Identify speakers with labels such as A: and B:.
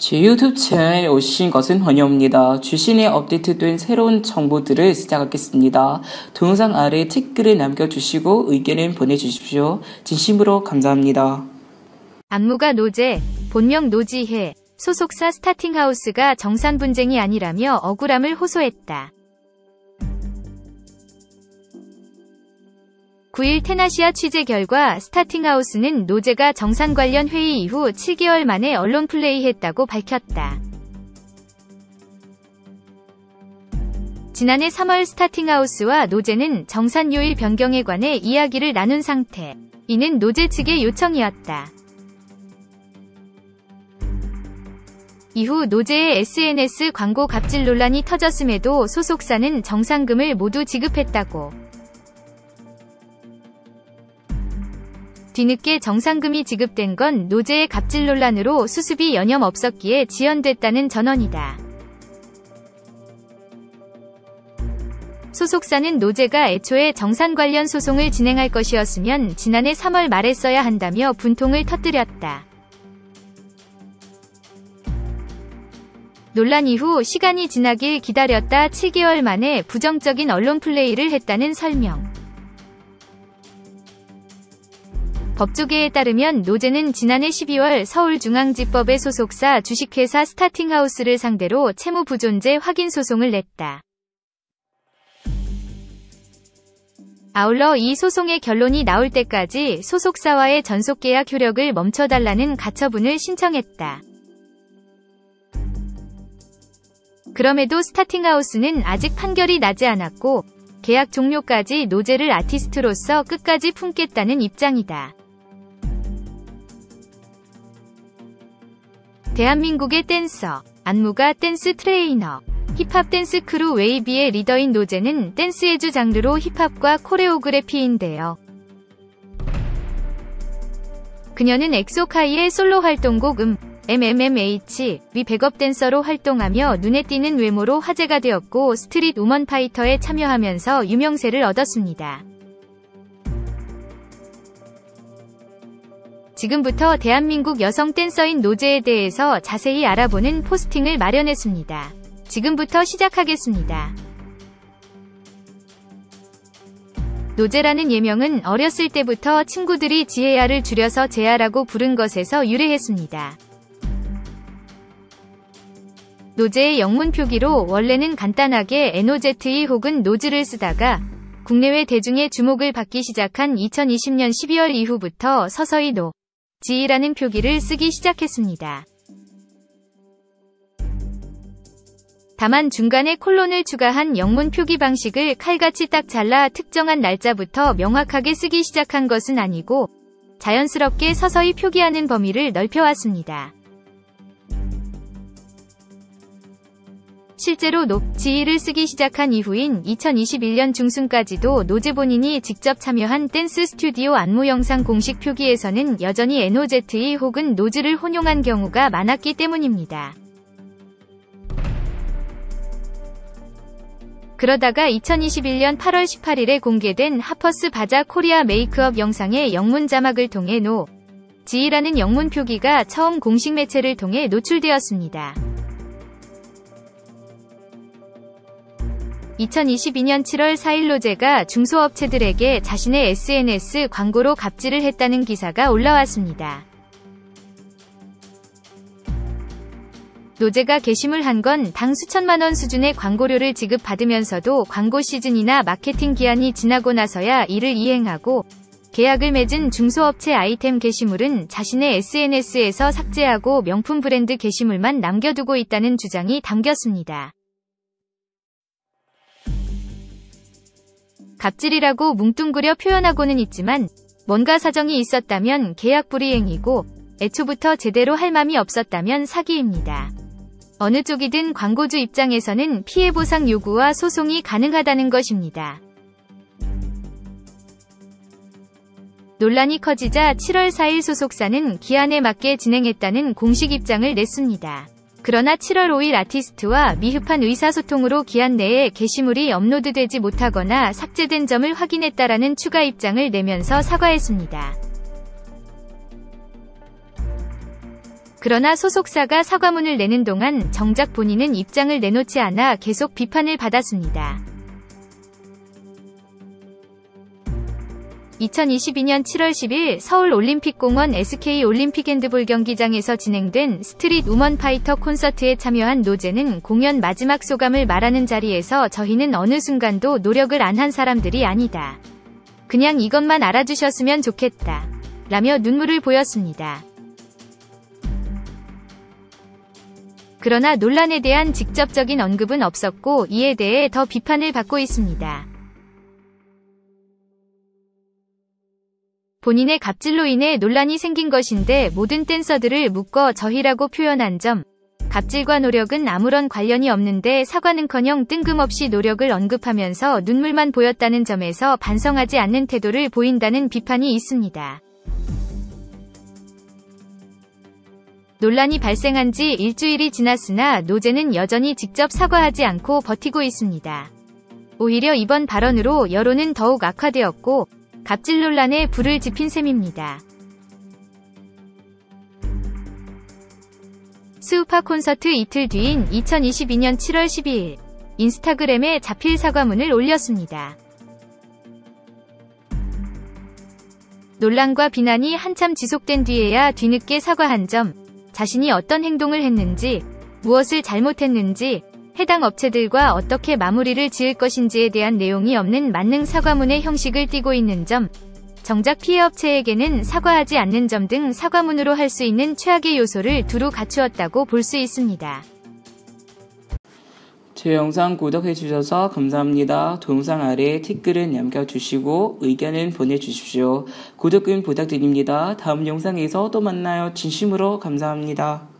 A: 제 유튜브 채널에 오신 것은 환영합니다. 최신에 업데이트된 새로운 정보들을 시작하겠습니다. 동영상 아래 댓글을 남겨주시고 의견을 보내주십시오. 진심으로 감사합니다.
B: 안무가 노제, 본명 노지혜, 소속사 스타팅하우스가 정산 분쟁이 아니라며 억울함을 호소했다. 9일 테나시아 취재 결과 스타팅하우스는 노제가 정산 관련 회의 이후 7개월 만에 언론 플레이했다고 밝혔다. 지난해 3월 스타팅하우스와 노제는 정산 요일 변경에 관해 이야기를 나눈 상태. 이는 노제 측의 요청이었다. 이후 노제의 SNS 광고 갑질 논란이 터졌음에도 소속사는 정산금을 모두 지급했다고. 뒤늦게 정산금이 지급된 건 노제의 갑질 논란으로 수습이 여념 없었기에 지연됐다는 전언이다. 소속사는 노제가 애초에 정산 관련 소송을 진행할 것이었으면 지난해 3월 말에 써야 한다며 분통을 터뜨렸다. 논란 이후 시간이 지나길 기다렸다 7개월 만에 부정적인 언론 플레이를 했다는 설명. 법조계에 따르면 노제는 지난해 12월 서울중앙지법의 소속사 주식회사 스타팅하우스를 상대로 채무부존재 확인 소송을 냈다. 아울러 이 소송의 결론이 나올 때까지 소속사와의 전속계약 효력을 멈춰달라는 가처분을 신청했다. 그럼에도 스타팅하우스는 아직 판결이 나지 않았고 계약 종료까지 노제를 아티스트로서 끝까지 품겠다는 입장이다. 대한민국의 댄서, 안무가 댄스 트레이너, 힙합 댄스 크루 웨이비의 리더인 노제는 댄스 예주 장르로 힙합과 코레오그래피인데요. 그녀는 엑소카이의 솔로 활동곡 MMMH 위 백업 댄서로 활동하며 눈에 띄는 외모로 화제가 되었고 스트릿 우먼 파이터에 참여하면서 유명세를 얻었습니다. 지금부터 대한민국 여성 댄서인 노제에 대해서 자세히 알아보는 포스팅을 마련했습니다. 지금부터 시작하겠습니다. 노제라는 예명은 어렸을 때부터 친구들이 지혜야를 줄여서 제야라고 부른 것에서 유래했습니다. 노제의 영문 표기로 원래는 간단하게 NOZE 혹은 노즈를 쓰다가 국내외 대중의 주목을 받기 시작한 2020년 12월 이후부터 서서히 지라는 표기를 쓰기 시작했습니다. 다만 중간에 콜론을 추가한 영문 표기 방식을 칼같이 딱 잘라 특정한 날짜부터 명확하게 쓰기 시작한 것은 아니고 자연스럽게 서서히 표기하는 범위를 넓혀왔습니다. 실제로 지를 쓰기 시작한 이후인 2021년 중순까지도 노제 본인이 직접 참여한 댄스 스튜디오 안무 영상 공식 표기에서는 여전히 NOZE 혹은 노즈를 혼용한 경우가 많았기 때문입니다. 그러다가 2021년 8월 18일에 공개된 하퍼스 바자 코리아 메이크업 영상의 영문 자막을 통해 지라는 영문 표기가 처음 공식 매체를 통해 노출되었습니다. 2022년 7월 4일 노제가 중소업체들에게 자신의 SNS 광고로 갑질을 했다는 기사가 올라왔습니다. 노제가 게시물 한 건 당 수천만 원 수준의 광고료를 지급받으면서도 광고 시즌이나 마케팅 기한이 지나고 나서야 이를 이행하고 계약을 맺은 중소업체 아이템 게시물은 자신의 SNS에서 삭제하고 명품 브랜드 게시물만 남겨두고 있다는 주장이 담겼습니다. 갑질이라고 뭉뚱그려 표현하고는 있지만 뭔가 사정이 있었다면 계약 불이행이고 애초부터 제대로 할 맘이 없었다면 사기입니다. 어느 쪽이든 광고주 입장에서는 피해 보상 요구와 소송이 가능하다는 것입니다. 논란이 커지자 7월 4일 소속사는 기한에 맞게 진행했다는 공식 입장을 냈습니다. 그러나 7월 5일 아티스트와 미흡한 의사소통으로 기한 내에 게시물이 업로드되지 못하거나 삭제된 점을 확인했다라는 추가 입장을 내면서 사과했습니다. 그러나 소속사가 사과문을 내는 동안 정작 본인은 입장을 내놓지 않아 계속 비판을 받았습니다. 2022년 7월 10일 서울 올림픽공원 SK 올림픽 핸드볼 경기장에서 진행된 스트릿 우먼 파이터 콘서트에 참여한 노제는 공연 마지막 소감을 말하는 자리에서 저희는 어느 순간도 노력을 안 한 사람들이 아니다. 그냥 이것만 알아주셨으면 좋겠다. 라며 눈물을 보였습니다. 그러나 논란에 대한 직접적인 언급은 없었고 이에 대해 더 비판을 받고 있습니다. 본인의 갑질로 인해 논란이 생긴 것인데 모든 댄서들을 묶어 저희라고 표현한 점, 갑질과 노력은 아무런 관련이 없는데 사과는커녕 뜬금없이 노력을 언급하면서 눈물만 보였다는 점에서 반성하지 않는 태도를 보인다는 비판이 있습니다. 논란이 발생한 지 일주일이 지났으나 노제는 여전히 직접 사과하지 않고 버티고 있습니다. 오히려 이번 발언으로 여론은 더욱 악화되었고 갑질 논란에 불을 지핀 셈입니다. 스우파 콘서트 이틀 뒤인 2022년 7월 12일 인스타그램에 자필 사과문을 올렸습니다. 논란과 비난이 한참 지속된 뒤에야 뒤늦게 사과한 점, 자신이 어떤 행동을 했는지, 무엇을 잘못했는지, 해당 업체들과 어떻게 마무리를 지을 것인지에 대한 내용이 없는 만능 사과문의 형식을 띠고 있는 점, 정작 피해 업체에게는 사과하지 않는 점 등 사과문으로 할 수 있는 최악의 요소를 두루 갖추었다고 볼 수 있습니다.
A: 제 영상 구독해주셔서 감사합니다. 동영상 아래 댓글은 남겨주시고 의견은 보내주십시오. 구독은 부탁드립니다. 다음 영상에서 또 만나요. 진심으로 감사합니다.